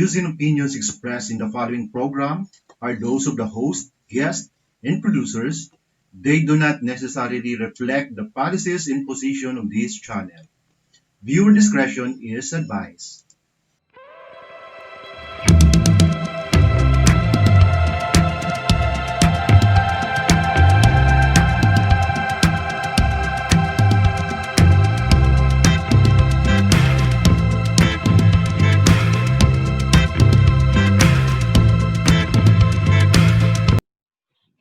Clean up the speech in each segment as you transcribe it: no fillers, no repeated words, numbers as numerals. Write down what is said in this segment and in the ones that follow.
views and opinions expressed in the following program are those of the host, guest, and producers. They do not necessarily reflect the policies and position of this channel. Viewer discretion is advised.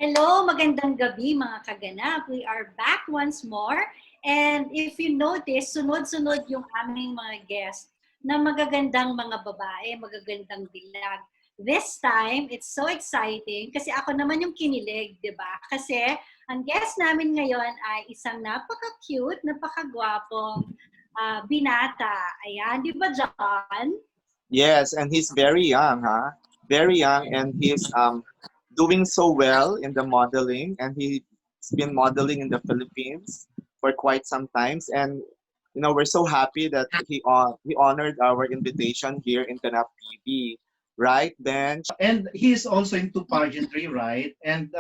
Hello, magandang gabi mga kaganap. We are back once more. And if you notice, sunod-sunod yung aming mga guests na magagandang mga babae, magagandang dilag. This time, it's so exciting kasi ako naman yung kinilig, di ba? Kasi ang guest namin ngayon ay isang napaka-cute, napaka-gwapong binata. Ayan, di ba, John? Yes, and he's very young, huh? Very young, and he's doing so well in the modeling, and he's been modeling in the Philippines for quite some times. And we're so happy that he honored our invitation here in Ganap TV, right, Ben? And he's also into pageantry, right? And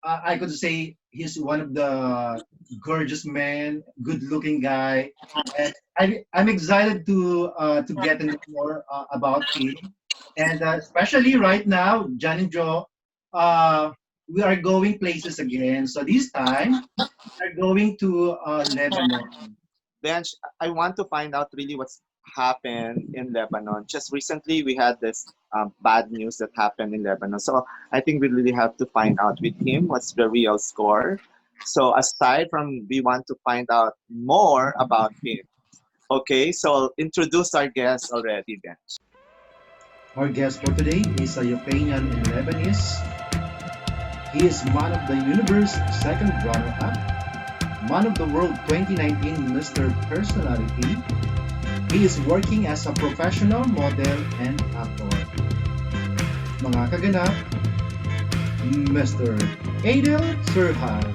I could say he's one of the gorgeous men, good-looking guy. And I'm excited to get to know more about him. And especially right now, John and Joe, we are going places again. So this time, we are going to Lebanon. Bench, I want to find out really what's happened in Lebanon. Just recently, we had this bad news that happened in Lebanon. So I think we really have to find out with him what's the real score. So aside from we want to find out more about him. Okay, so introduce our guest already, Bench. Our guest for today is a Ukrainian and Lebanese. He is man of the universe second runner-up, man of the world 2019 Mr. Personality. He is working as a professional model and actor. Mga kaganap, Mr. Adel Serhal.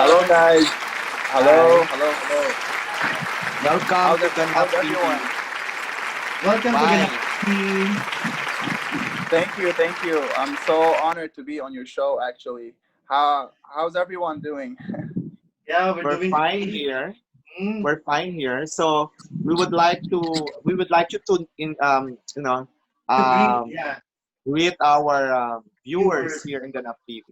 Hello guys. Hello. Welcome How's to Ganap everyone? Welcome to Bye. Ganap. Thank you. I'm so honored to be on your show actually. How's everyone doing? Yeah, We're doing fine here. Mm, We're fine here. So we would like you to to greet our viewers viewers. here in Ganap TV.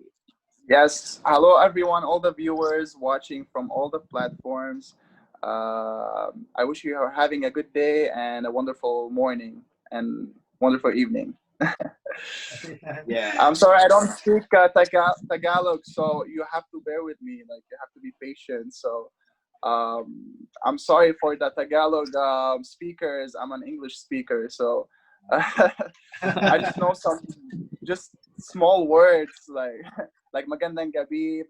Yes. Hello everyone, all the viewers watching from all the platforms. I wish you are having a good day and a wonderful morning and wonderful evening. Yeah. I'm sorry I don't speak Tagalog, so you have to bear with me. Like you have to be patient. So I'm sorry for the Tagalog speakers. I'm an English speaker, so I just know some just small words like magandang gabi,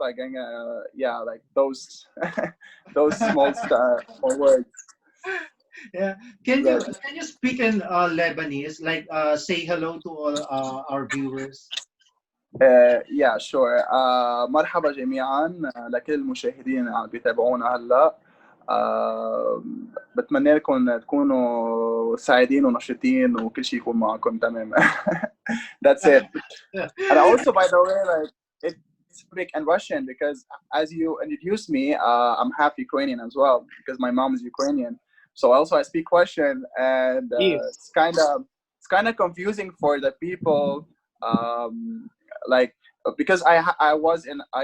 yeah, like those those small words. Yeah. Can you Yes. can you speak in Lebanese? Like say hello to all our viewers. Yeah, sure. مرحبا جميعا لكل المشاهدين اللي عم بيتابعونا هلا. بتمنى لكم تكونوا سعيدين ونشيطين وكل شيء يكون معكم تمام. That's it. And also, by the way, like it's Arabic and Russian because as you introduced me, I'm half Ukrainian as well because my mom is Ukrainian. So also I speak Russian, and Yes. it's kind of confusing for the people, like because I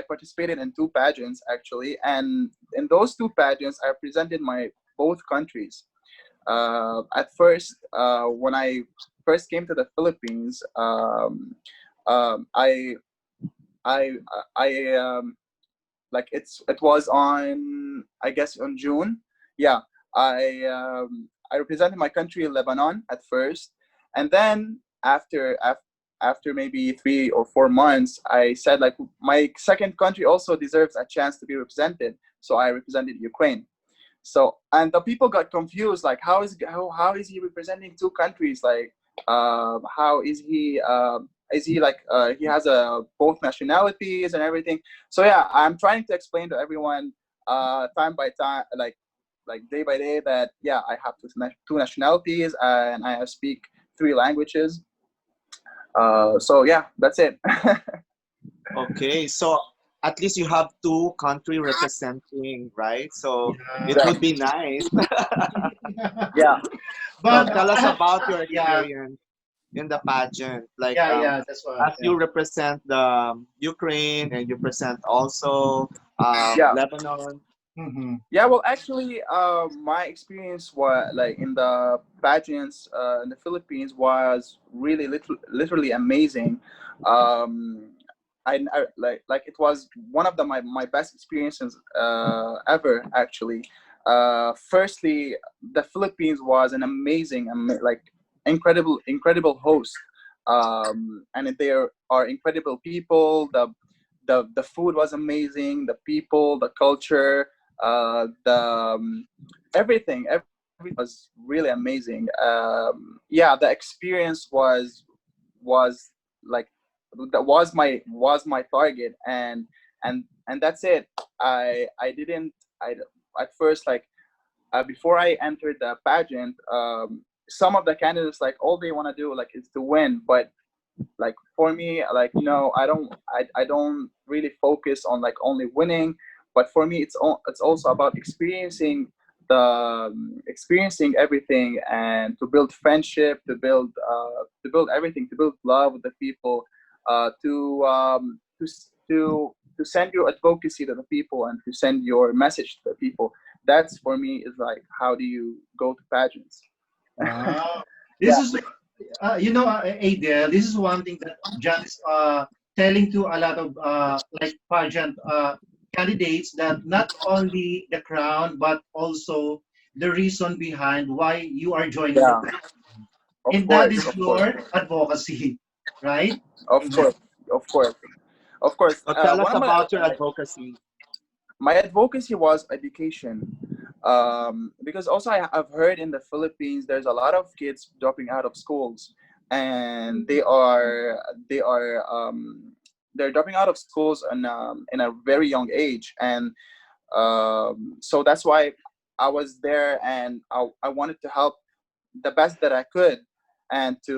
participated in two pageants actually, and in those two pageants I represented my both countries. At first, when I first came to the Philippines, um, I I I like it was on, I guess, on June. Yeah, I represented my country, Lebanon, at first, and then after maybe 3 or 4 months, I said like my second country also deserves a chance to be represented. So I represented Ukraine. So and the people got confused, like how is he representing two countries? Like how is he like he has both nationalities and everything. So yeah, I'm trying to explain to everyone time by time, like day by day, that yeah, I have two nationalities and I speak three languages. So yeah, that's it. Okay, so at least you have two country representing, right? So it Yeah. would be nice. Yeah. So But tell us I have, about your yeah, experience in the pageant. Like yeah, that's what, as yeah. you represent the Ukraine and you present also Yeah. Lebanon. Mm-hmm. Yeah, well, actually, my experience was like in the pageants in the Philippines was really literally amazing. Um, I like it was one of my best experiences ever. Actually, firstly, the Philippines was an amazing, like incredible host, and there are incredible people. The food was amazing. The people, the culture, the everything was really amazing. Yeah, the experience was like that was my target, and that's it. I didn't I at first, like before I entered the pageant, some of the candidates, like all they want to do like is to win, but like for me, like I don't really focus on like only winning, but for me it's also about experiencing everything, and to build friendship, to build everything, to build love with the people, to send your advocacy to the people and to send your message to the people. That's for me is like, how do you go to pageants? Wow. This Yeah. is, Adele, this is one thing that John is telling to a lot of like pageant candidates, that not only the crown, but also the reason behind why you are joining the Yeah, pageant. of And that course, is of course, your advocacy, right? of Mhm. course, of course. Of course, So tell us one of my about your advocacy. my advocacy was education, because also I've heard in the Philippines there's a lot of kids dropping out of schools, and they're dropping out of schools in a very young age, and so that's why I was there, and I wanted to help the best that I could, and to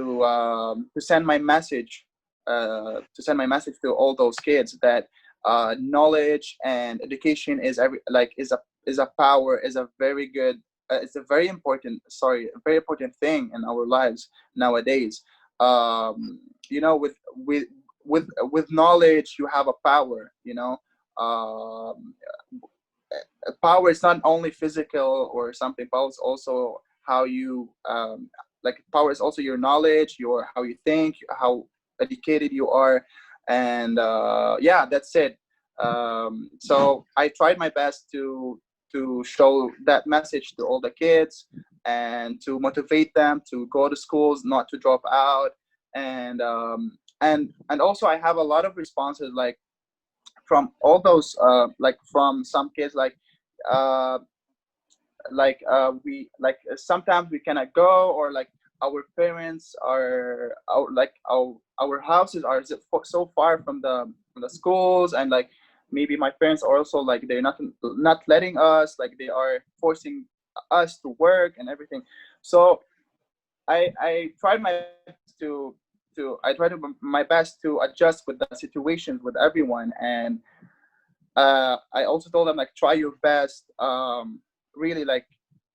send my message to all those kids that knowledge and education is every like is a power, is a very good, it's a very important, a very important thing in our lives nowadays. With knowledge you have a power. Um, Power is not only physical or something. Power is also how you like power is also your knowledge, your how you think, how educated you are, and yeah, that's it. So I tried my best to show that message to all the kids, and to motivate them to go to schools, not to drop out. And also I have a lot of responses, like from all those like from some kids, uh we like sometimes we cannot go, or like our parents are our houses are so far from the schools, and like maybe my parents are also like they're not letting us, like they are forcing us to work and everything. So I tried my best to my best to adjust with the situations with everyone, and I also told them like try your best. Really, like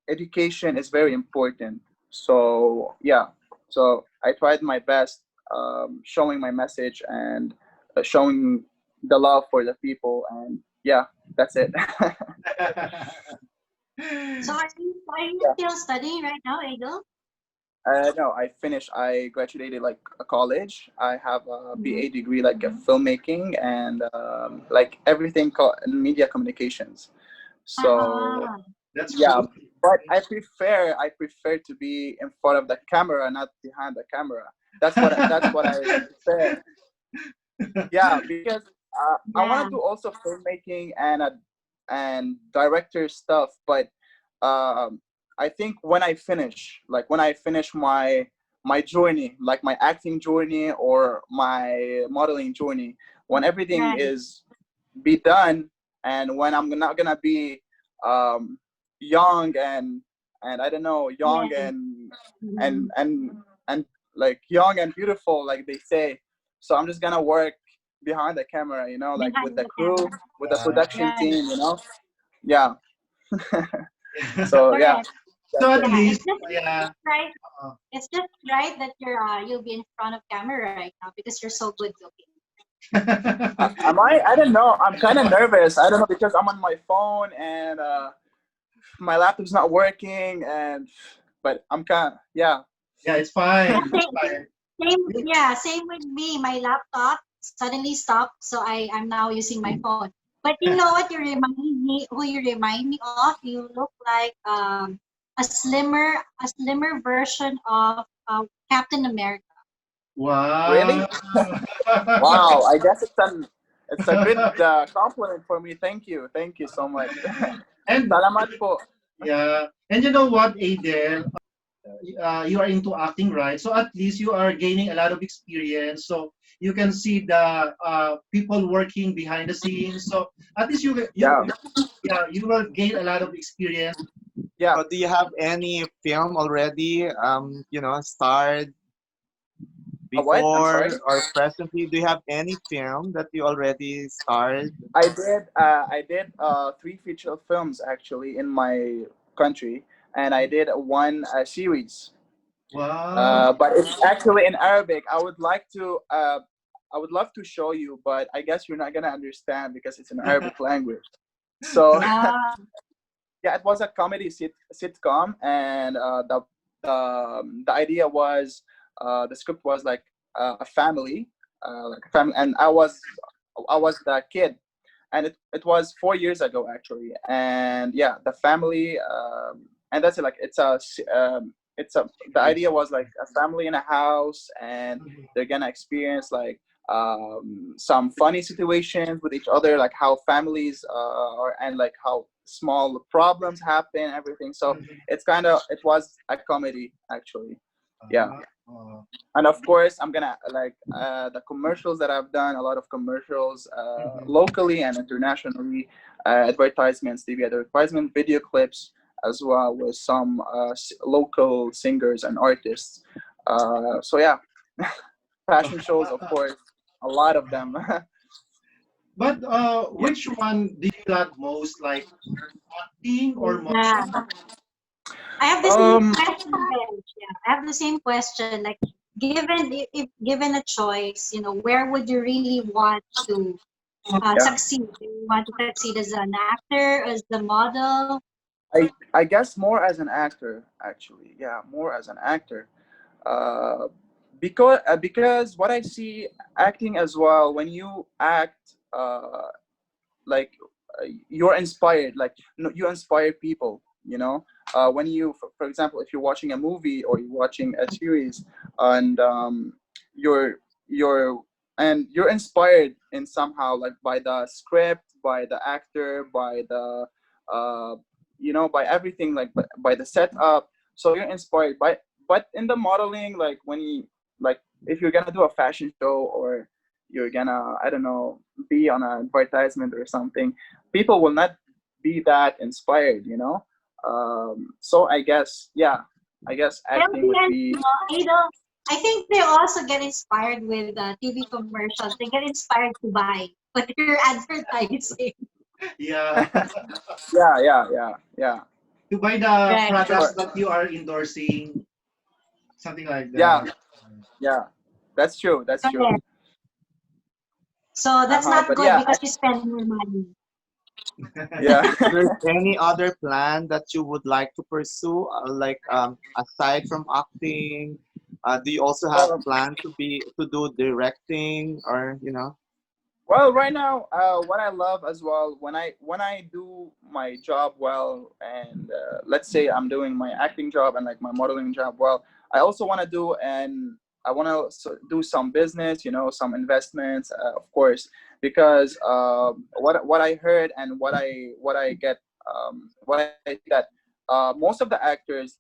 education is very important. So yeah, so I tried my best, showing my message and showing the love for the people, and yeah, that's it. So are you Yeah. still studying right now, Adel? No, I finished. I graduated like a college. I have a Mm-hmm. BA degree like filmmaking and like everything in media communications. So Uh-huh. That's yeah, cool. but I prefer to be in front of the camera, not behind the camera. That's what I prefer. Yeah, because I want Yeah. to do also filmmaking and director stuff, but um, I think when I finish my journey, like my acting journey or my modeling journey, when everything Right. is be done, and when I'm not gonna be um, young and I don't know, young Yes. and Mm-hmm. and and like young and beautiful, like they say. So I'm just gonna work behind the camera, like with Behind the the crew, camera. with the Uh, production Right. team. Yeah. So yeah, Correct. so that's at it. Yeah. least, It's just yeah. right. Uh, It's just right that you'll be in front of camera right now because you're so good looking. Am I? I don't know. I'm kind of nervous. I don't know because I'm on my phone and my laptop's not working, but I'm kind of yeah. yeah, it's Yeah, fine. It's fine. same with me. My laptop suddenly stopped, so I'm now using my phone. But you know what? You remind me of? You look like a slimmer version of Captain America. Wow. Really? Wow. I guess it's a good compliment for me. Thank you so much. and Salamat po. yeah, and you know what, Adel, you are into acting, right? So at least you are gaining a lot of experience. So you can see the people working behind the scenes. So at least Yeah. yeah, you will gain a lot of experience. Yeah. So do you have any film already, starred What? I'm sorry. before or presently? Do you have any film that you already starred? I did three feature films actually in my country, and I did one series. Wow. But it's actually in Arabic. I would love to show you, but I guess you're not gonna understand because it's in Arabic language. So Ah, yeah, it was a comedy sitcom, and the idea was the script was like a family, and I was the kid, and it was 4 years ago actually, and yeah, the family, and that's it. Like it's a the idea was like a family in a house, and they're gonna experience like some funny situations with each other, like how families are, and like how small problems happen, everything. So it was a comedy actually. Yeah. Uh, And of course I'm gonna like the commercials that I've done, a lot of commercials locally and internationally, advertisements, TV advertisement, video clips as well, with some local singers and artists. So yeah, fashion shows, of course, a lot of them. but Yeah. which one do you love most, like acting or yeah. modeling? I have the same Um. question, Benj. Yeah, I have the same question. Like, if given a choice, where would you really want to Yeah. succeed? Do you want to succeed as an actor, as the model? I guess more as an actor, actually. Yeah, more as an actor. Uh, because what I see acting as well, when you act, like you're inspired, like you inspire people. When you, for example, if you're watching a movie or you're watching a series, and you're you're you're inspired in somehow, like by the script, by the actor, by the uh, by everything, like by the setup. So you're inspired by. But in the modeling, like like if you're gonna do a fashion show, or you're gonna, I don't know, be on an advertisement or something, people will not be that inspired. So I guess, yeah, I guess I have acting the would answer. be. Adel, I think they also get inspired with TV commercials. They get inspired to buy what you're advertising. Yeah. Yeah. To buy the Right. products Sure. that you are endorsing, something like Yeah, that. yeah. That's true. That's true. Correct. So that's not But good yeah, because you spend more money. yeah. There's any other plan that you would like to pursue, like aside from acting? Do you also have Um, plan to do directing, or you know? Well, right now, what I love as well, when I do my job well, and let's say I'm doing my acting job and like my modeling job well, I also want to do, and I want to do some business, some investments, of course, because what I heard and what I get, what I see that most of the actors,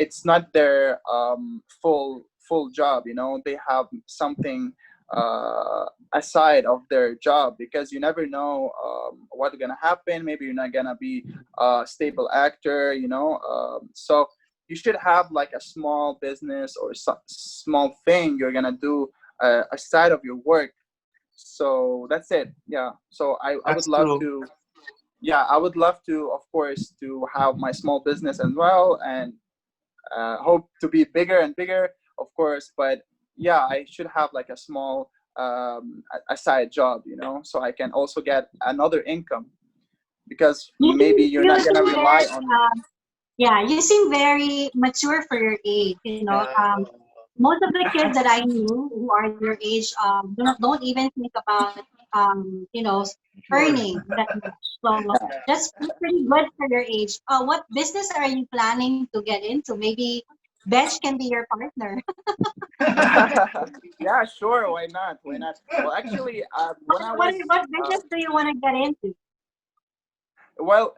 it's not their full job, they have something aside of their job, because you never know what's gonna happen. Maybe you're not gonna be a stable actor, so you should have like a small business or some small thing you're gonna do aside of your work. So that's it. Yeah. So I would That's love true. to. Yeah, I would love to, of course, to have my small business as well, and hope to be bigger and bigger, of course. But yeah, I should have like a small a side job, so I can also get another income, because You maybe seem, you're you not gonna seem rely very, on. yeah, you seem very mature for your age. Most of the kids that I knew who are your age don't even think about Sure. earning that much. So that's pretty good for your age. What business are you planning to get into? Maybe Bench can be your partner. Yeah, sure. Why not? Well, actually, when I was What business do you want to get into? well,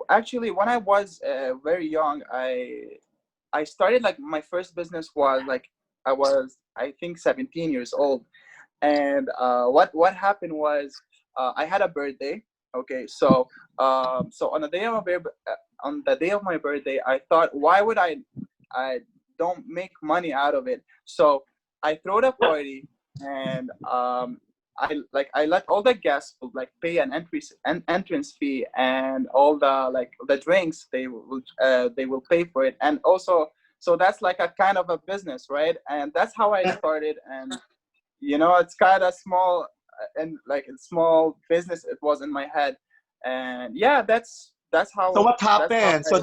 actually, when I was very young, I started, like, my first business was like, I was, I think, 17 years old. And what happened was, I had a birthday. Okay, so on the day of my birthday, I thought, why would I don't make money out of it? So I threw a party, and I let all the guests like pay an entrance fee, and all the drinks, they will pay for it, and also, so that's like a kind of a business, right? And that's how I started. And it's kind of small, and like a small business it was in my head. And yeah, that's So how what that's how happened? I.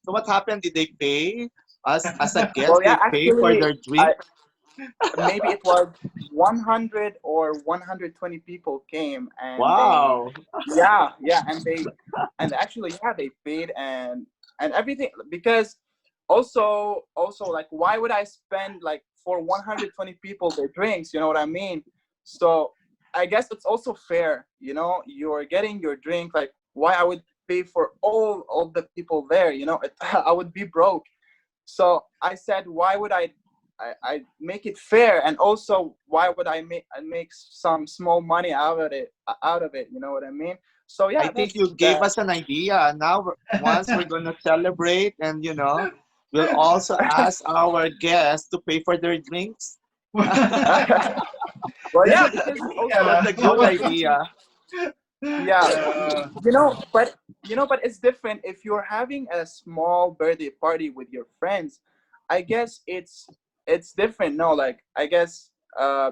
So what happened? Did they pay us as a Well, guest? yeah, They pay for actually, their I drink? maybe it was 100 or 120 people came, and they, Wow. yeah, and actually, yeah, they paid, and everything, because also, like, why would I spend, like, for 120 people their drinks, you know what I mean? So I guess it's also fair, you're getting your drink, like, why I would pay for all of the people there, I would be broke. So I said, why would I make it fair, and also why would I make some small money out of it, you know what I mean? So I yeah, think that's you gave that. us an idea. Now, once we're gonna celebrate, and we'll also ask our guests to pay for their drinks. Well, That's yeah, a good because also That's idea. a I good was thinking, idea. yeah, Yeah. but it's different if you're having a small birthday party with your friends. I guess it's different. No, like, I guess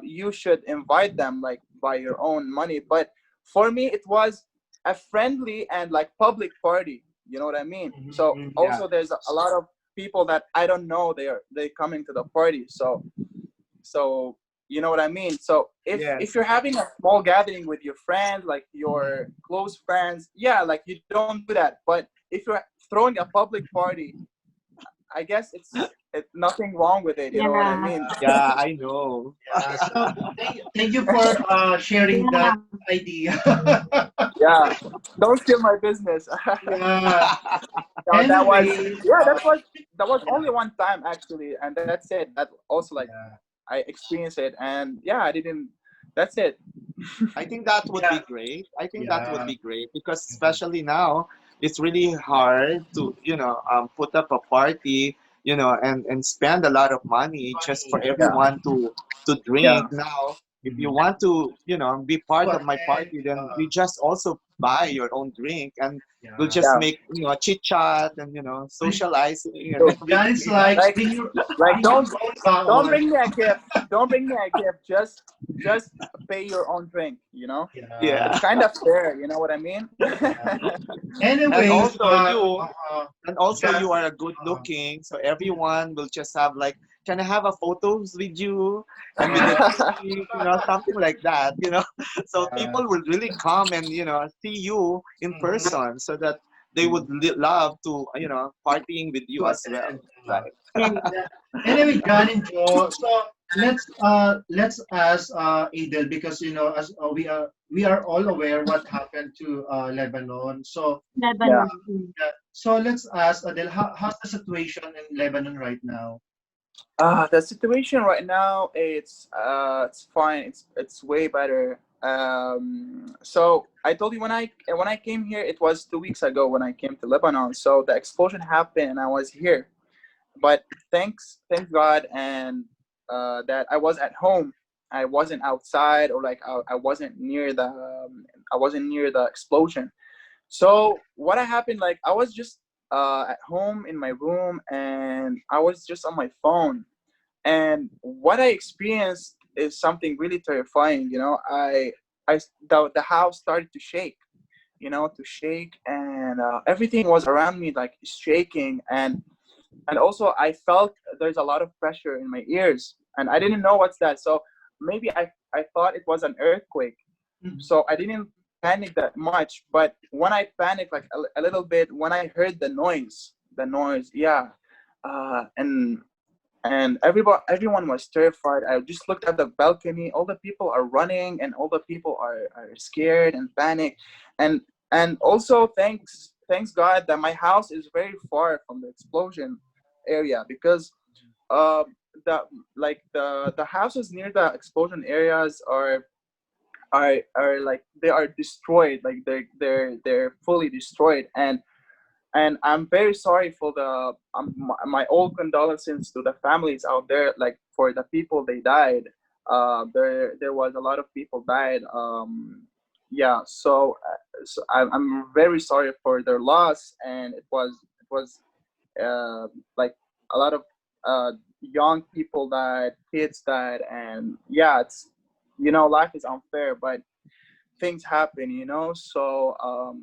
you should invite them, like, by your own money. But for me, it was a friendly and, like, public party, you know what I mean? So Yeah. also, there's a lot of people that I don't know, they coming to the party. So you know what I mean? So if Yes. you're having a small gathering with your friends, like your close friends, yeah, like, you don't do that. But if you're throwing a public party, I guess it's nothing wrong with it, you know what I Yeah. mean? Yeah, I know. Yeah. So thank you for sharing that Yeah. idea. Yeah, don't steal my business. Yeah. No, that was, Anyway, yeah, that was only one time, actually, and that's it. That also, like, yeah. I experienced it, and yeah, I didn't. That's it. I think that would Yeah. be great. I think that would Yeah. be great because Mhm. especially now, it's really hard to put up a party and spend a lot of money just for Yeah. everyone to Yeah. drink. Now, if you Mhm. want to, be To part of my attend, party, then you just also buy your own drink, and we'll yeah. just Yeah. make, chit chat and, When, socializing and So, when John is everything. like, like like bring your own don't baon. bring me a gift. Don't bring me a gift. Just pay your own drink. You know, Yeah, Yeah. it's kind of fair. You know what I mean? yeah. And Anyways, also you and also John, you are a good looking, so everyone will just have like, can I have a photos with you and with the drink, something like that, so yeah. people will really come and see you in Mhm. person, so that they would love to partying with you To as well, attend. right? And anyway, John and Joe. So let's ask Adel, because as we are all aware what happened to Lebanon. So Yeah. Lebanon. Mm. so let's ask Adel, how's the situation in Lebanon right now? The situation right now, it's fine. It's way better. So I told you when I came here, it was 2 weeks ago when I came to Lebanon. So the explosion happened and I was here. But thank God, and that I was at home. I wasn't outside, or like I wasn't near the explosion. So what happened? Like I was just at home in my room, and I was just on my phone, and what I experienced is something really terrifying. The house started to shake, and everything was around me like shaking, and also I felt there's a lot of pressure in my ears, and I didn't know what's that. So maybe I thought it was an earthquake, Mhm. so I didn't panic that much. But when I panicked like a little bit when I heard the noise, yeah, and everyone was terrified. I just looked at the balcony. All the people are running, and all the people are scared and panic, and also thanks God that my house is very far from the explosion area, because uh, the the houses near the explosion areas are like they are destroyed, like they're fully destroyed, and I'm very sorry for my all condolences to the families out there, like for the people they died. There was a lot of people died. Yeah, so I'm very sorry for their loss, and it was uh, like a lot of young people died, kids died, and yeah, life is unfair, but things happen, so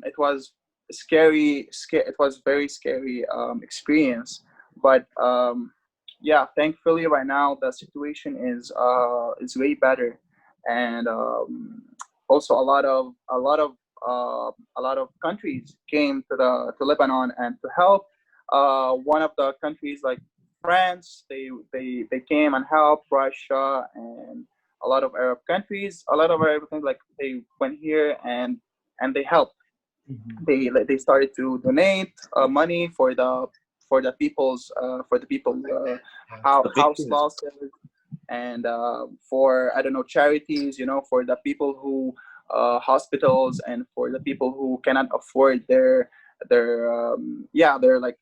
it was it was very scary experience, but yeah, thankfully right now the situation is way better, and also a lot of countries came to Lebanon and to help. One of the countries, like France, they came and helped. Russia and a lot of Arab countries, a lot of Arab countries, like they went here and they helped. Mhm. They started to donate money for the people's Affected. Yeah. The house victims. losses, and for, I don't know, charities, for the people who hospitals, and for the people who cannot afford their like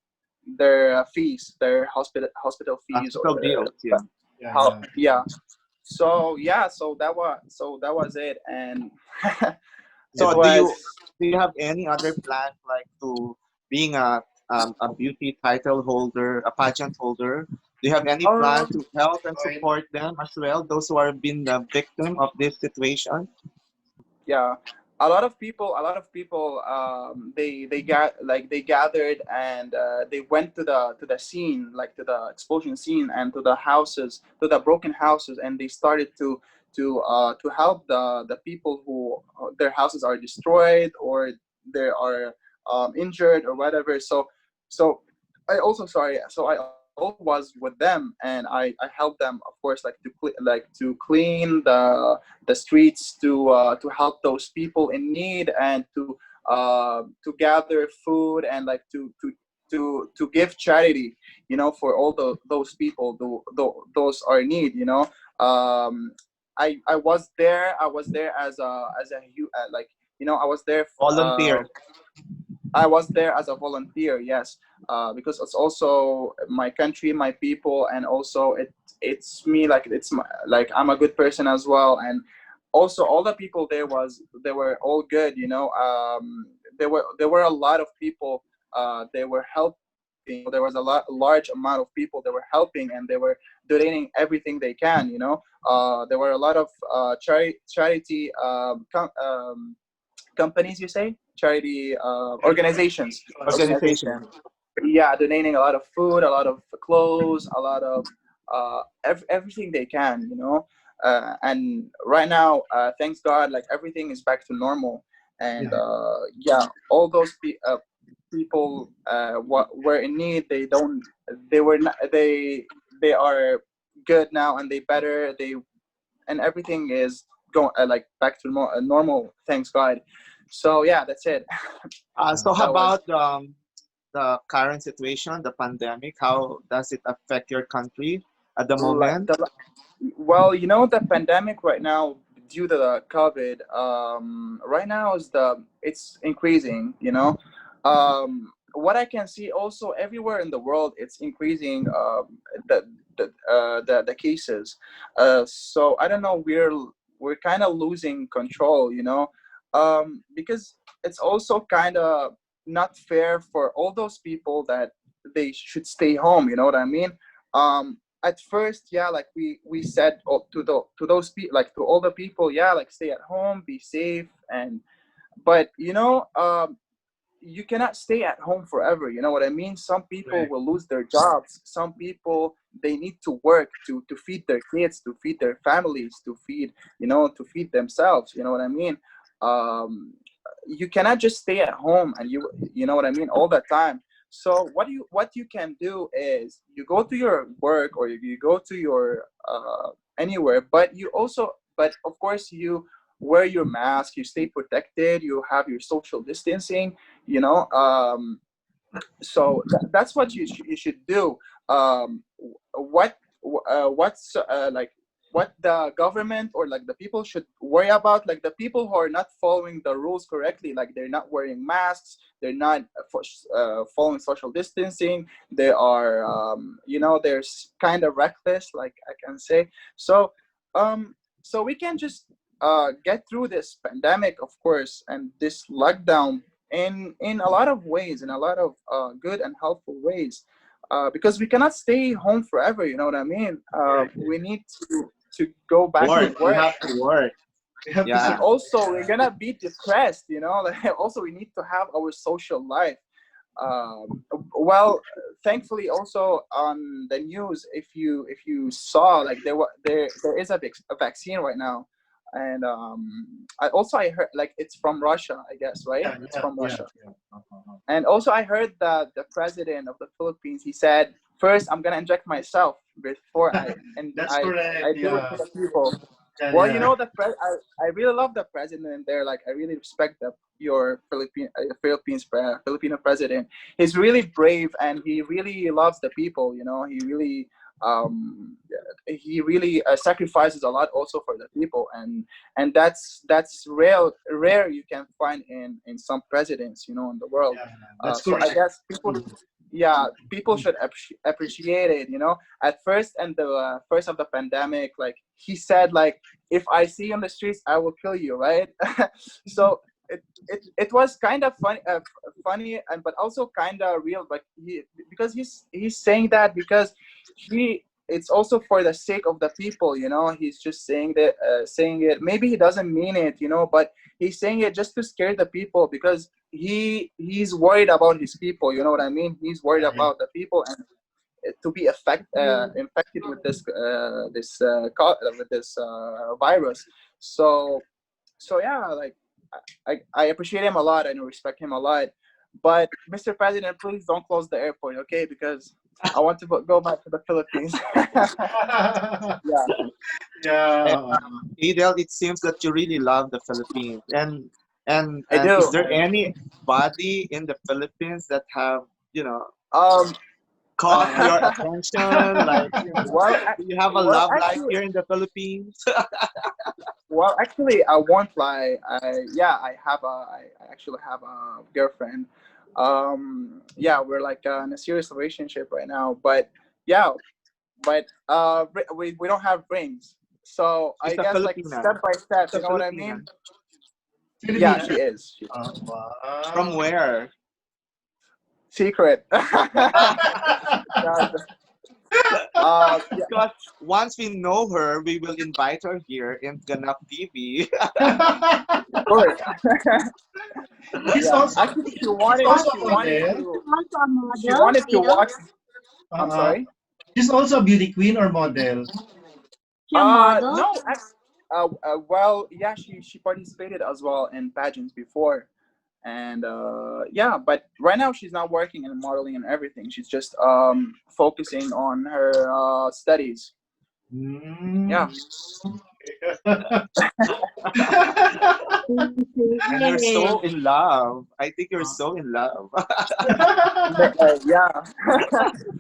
their fees, their hospital fees, or Hospital their bills, yeah. Yeah, how, yeah. yeah. So yeah, so that was it, and it So Yeah. was. do you have any other plans, like to being a beauty title holder, a pageant holder? Do you have any plan um to help and Join. support them as well, those who are being the victim of this situation? yeah, a lot of people they gathered, and they went to the scene, like to the explosion scene, and to the houses, to the broken houses, and they started to help the people who their houses are destroyed, or they are injured or whatever. So I also was with them, and I helped them, of course, like to clean the streets, to help those people in need, and to gather food, and like to give charity, for all those people, those are in need. um I was there as a like, I was there Volunteer. I was there as a volunteer, yes, because it's also my country, my people, and also it's me. Like like I'm a good person as well, and also all the people there they were all good. There were a lot of people. They were helping. There was a large amount of people that were helping, and they were donating everything they can. There were a lot of charity companies, you say, charity organizations, Organization. yeah, donating a lot of food, a lot of clothes, a lot of everything they can, and right now, thanks God, like everything is back to normal. And Yeah. yeah, all those people were in need. They were not, they are good now, and they better, and everything is going like back to normal, thanks God. So yeah, that's it. So how That was about the current situation, the pandemic? How does it affect your country at the like moment? well, the pandemic right now, due to the COVID, right now it's increasing. What I can see also everywhere in the world, it's increasing, the cases. So I don't know, we're kind of losing control, because it's also kind of not fair for all those people that they should stay home. You know what I mean? At first, yeah, like we said, to those people, like to all the people, yeah, like stay at home, be safe, and but you cannot stay at home forever. You know what I mean? Some people Correct. will lose their jobs. Some people, they need to work to feed their kids, to feed their families, to feed themselves. You know what I mean? Um, you cannot just stay at home, and you know what I mean, all the time. So what you can do is you go to your work, or you go to your anywhere, but of course you wear your mask, you stay protected, you have your social distancing, you know so that's what you should do. What's like what the government or like the people should worry about, like the people who are not following the rules correctly, like they're not wearing masks, they're not following social distancing, they are they're kind of reckless, like I can say. So um so we can just get through this pandemic, of course, and this lockdown in a lot of ways, in a lot of good and helpful ways, because we cannot stay home forever. You know what I mean? Correct. We need to go back to Work. We work, have to work. We have to and Yeah. support. also we're gonna be depressed. Like, also we need to have our social life. Well, thankfully, also on the news, if you saw, like there is a vaccine right now, and I heard, like, it's from Russia, I guess, right? Yeah, It's yeah, from yeah, Russia. yeah. And also I heard that the president of the Philippines, he said, first I'm gonna inject myself before That's I correct. do it Yeah, to the people. yeah, Well, yeah. I really love the president there. Like, I really respect your Filipino president. He's really brave, and he really loves the people. Um, he really sacrifices a lot also for the people, and that's rare you can find in some presidents, in the world. Yeah, that's So I correct. guess people should appreciate it. At first, and the first of the pandemic, like he said, like, if I see you on the streets, I will kill you, right? So it was kind of funny, and but also kind of real. But because he's saying that because it's also for the sake of the people. He's just saying it. Maybe he doesn't mean it, but he's saying it just to scare the people, because he's worried about his people. You know what I mean? He's worried Yeah, yeah. about the people, and to be infected with this virus. So yeah, like, I appreciate him a lot and respect him a lot. But Mr. President, please don't close the airport, okay? Because I want to go back to the Philippines. Yeah, And, Yeah. Adel, it seems that you really love the Philippines. And and I and is do. there anybody in the Philippines that have, you know, Um, caught your attention? Like, well, do you have a well, love life actually, here in the Philippines? I won't lie. I actually have a girlfriend. Yeah, we're like in a serious relationship right now. But yeah, but we don't have rings. So She's I a guess like Filipina. step by step, She's you a know what I Filipina. mean? Yeah, Filipina. she is. From Wow. where? Secret. Yeah, Because once we know her, we will invite her here in Ganap TV. of course. she's Yeah, also actually, she's also Also, a model. also a she model wanted to still. watch. I'm Uh, sorry. she's also a beauty queen or model. She a model. No. Well, yeah, she participated as well in pageants before, and yeah, but right now she's not working in modeling and everything. She's just focusing on her studies. Mm. Yeah. And you're Okay. so in love. I think you're so in love. Yeah.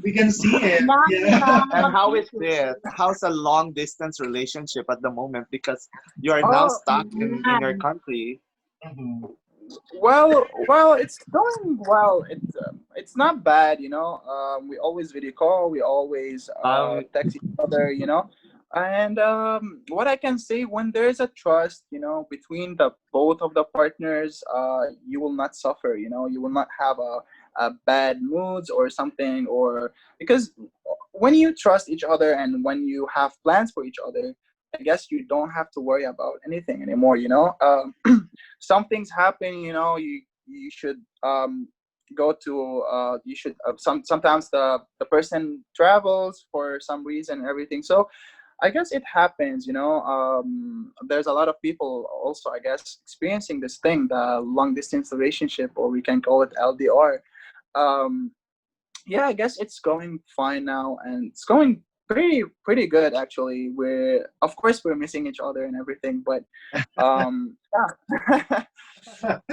we can see it. Love, Yeah. And love, how is it? How's a long distance relationship at the moment? Because you are now Oh, stuck in your love. country. Mhm. well, it's going well. It's not bad, you know. We always video call. We always Um, text each other, you know. And what I can say, when there is a trust, you know, between the both of the partners, you will not suffer. You know, you will not have a bad moods or something, or because when you trust each other and when you have plans for each other, I guess you don't have to worry about anything anymore. You know, some things happen. You know, you should go to you should sometimes the person travels for some reason and everything. So I guess it happens, you know. There's a lot of people also, I guess, experiencing this thing, the long distance relationship, or we can call it LDR. Um, yeah, I guess it's going fine now, and it's going pretty good actually. We're of course we're missing each other and everything, but yeah.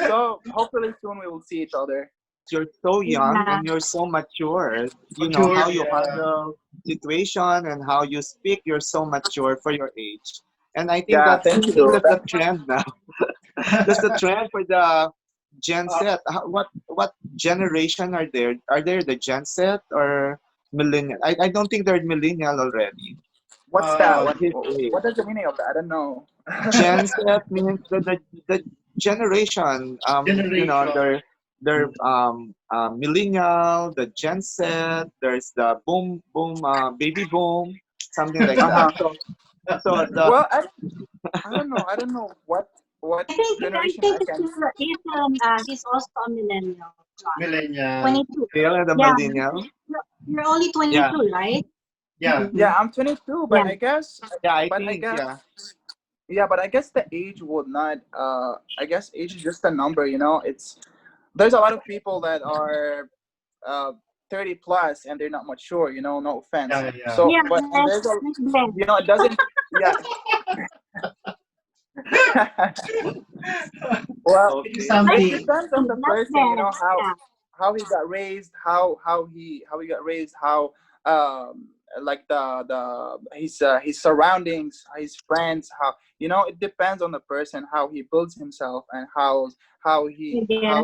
So hopefully soon we will see each other. you're so young Yeah. and you're so mature. You know Matured, how you yeah. handle situation and how you speak. You're so mature for your age. And Yeah, thank you. that's the trend now. That's the trend for the Gen Uh, Z. What generation are there? Are there the Gen Z or millennial? I don't think they're millennial already. What's that? uh, What his age? What is the meaning of that? I don't know. Gen Z means the generation. You know, generation. they're millennial, the Gen Z. There's the boom baby boom, something like that. Uh-huh. So the Well, I don't know. I don't know what I generation think I can. he's also a millennial. John. Millennial. 22. still the Yeah, millennial. you're only Yeah, 22, right? Yeah. Yeah, I'm 22, Yeah. yeah. I but I think guess yeah. yeah, but I guess the age would not. I guess age is just a number. You know, it's there's a lot of people that are uh 30 plus and they're not mature. You know, no offense. Yeah, yeah. So, Yeah, but and there's a like Glenn. you know it doesn't. Yeah. Well, It's Okay. Like it something. depends on the not person, you Glenn. know, Yeah. how he got raised, how he got raised, how like the his surroundings, his friends, how you know it depends on the person, how he builds himself, and Yeah.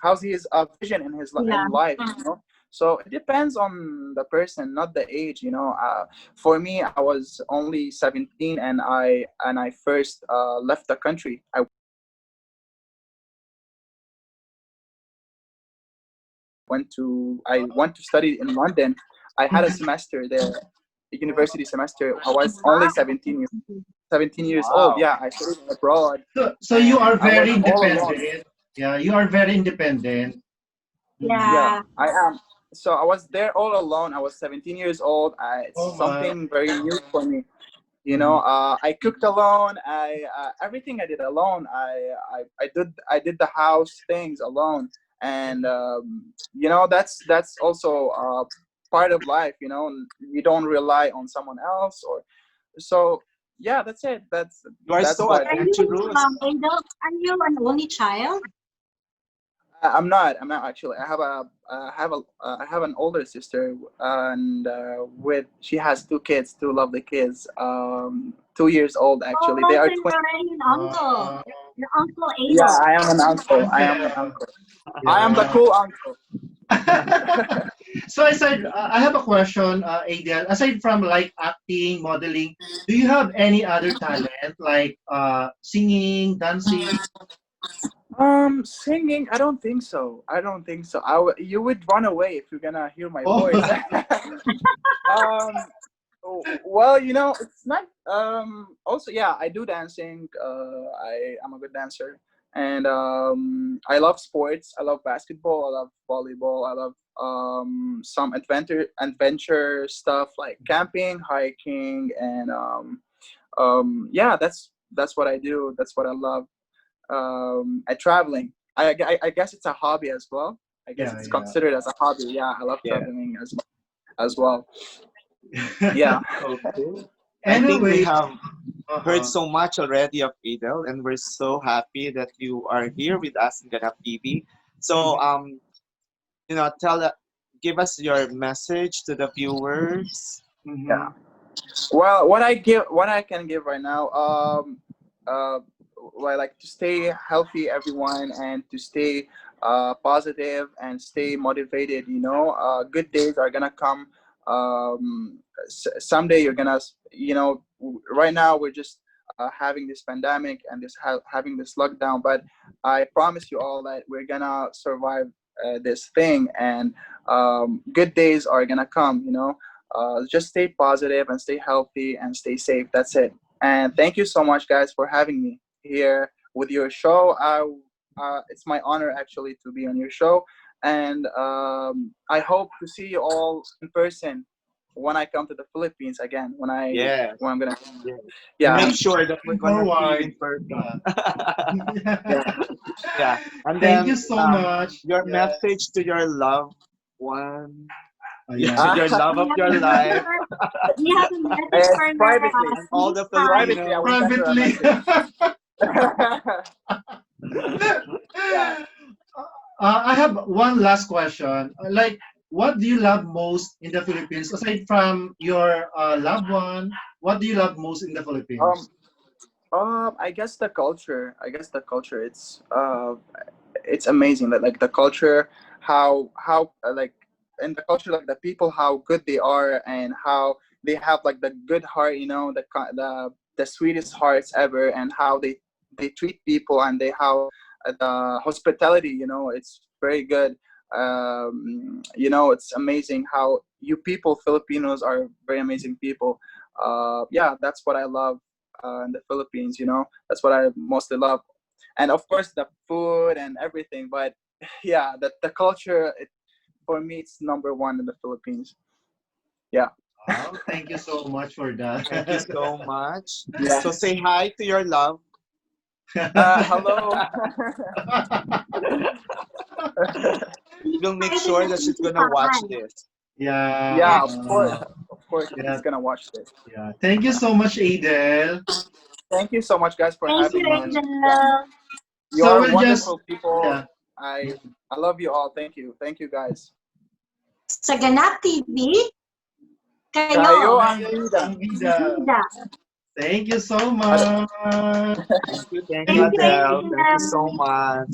how's his vision in his in Yeah. life, you know. So it depends on the person, not the age, you know. For me, I was only 17 and I first left the country. I went to study in London. I had a semester there, a university semester. I was only Wow. 17 years old. Wow. Yeah, I studied abroad, So you and are I was very all alone. independent. Yeah, you are very independent. Mhm. Yeah, Yeah. I am. So I was there all alone. I was 17 years old. It's Oh my. something very new for me. You know, Mhm. I cooked alone. I everything I did alone. I did the house things alone, and you know that's also part of life. You know, you don't rely on someone else, or so. Yeah, that's it. You are That's so what. Are you adventurous. Angel? Are you an only child? I'm not. I'm not actually. I have an older sister, and with she has two kids, two lovely kids. 2 years old actually. They Oh, are so you're twins. already an uncle. Uh, Your uncle Yeah, Adel. I am an uncle. I am an uncle. uncle. I am the Yeah. cool uncle. So aside, I have a question, Adel. Aside from like acting, modeling, do you have any other talent like singing, dancing? Singing. I don't think so. I don't think so. You would run away if you're gonna hear my Oh, voice. um, well, it's not. Also, yeah, I do dancing. I am a good dancer, and I love sports. I love basketball. I love volleyball. I love some adventure stuff like camping, hiking, and yeah, that's what I do. That's what I love. At traveling. I guess it's a hobby as well. I guess yeah, it's yeah. considered as a hobby. Yeah, I love Yeah. traveling as well. Yeah. Okay. I think we Anyway, have heard uh-huh. so much already of Adel, and we're so happy that you are here with us in Ganap TV. So, Mhm, give us your message to the viewers. Yeah. mhm. Well, what I can give right now, uh, well, like to stay healthy, everyone, and to stay positive and stay motivated. Good days are gonna come. Someday you're gonna, right now we're just having this pandemic and having this lockdown, but I promise you all that we're gonna survive this thing, and good days are gonna come. Just stay positive and stay healthy and stay safe. That's it. And thank you so much, guys, for having me here with your show. It's my honor actually to be on your show, and I hope to see you all in person when I come to the Philippines again. Yes. When I'm gonna, Yes. We yeah, make sure that we're Looking gonna see you in forward. person. yeah. Yeah. And Thank then you so much. your Yes. message to your loved one, Yeah. your Do love you of have your a life, message? Do you have a message It's for your privately. and all sweet the heart? Privately, I will Filipinos. send her a Privately. message. Yeah. I have one last question. Like, what do you love most in the Philippines aside from your loved one? What do you love most in the Um. Philippines? I guess the culture. I guess the culture. It's amazing that like the culture, how like in the culture, like the people, how good they are, and how they have like the good heart. The sweetest hearts ever, and how they treat people, and they how the hospitality. It's very good. It's amazing how you people Filipinos are very amazing people. Yeah, that's what I love in the Philippines. That's what I mostly love, and of course the food and everything. But yeah, the culture, for me, it's number one in the Philippines. Yeah. Oh, thank you so much for Thank you that. so much. Yeah. So say hi to your love. Hello. We'll make Hi to sure the that she's Tita gonna watch Hi. this. Yeah, Yeah, Yes. of course, yeah, he's gonna watch this. yeah. Thank you so much, Adel. Thank you so much, guys, for Thank you, having me. Yeah, Angel. you So are we'll just, wonderful people. yeah. I love you all. Thank you, guys. Sa Ganap TV, kayo, Kayo ang bida. Ang ang bida. bida. Thank you so Ad- much. Thank you, Thank you, Adele. Thank you Angel. so much.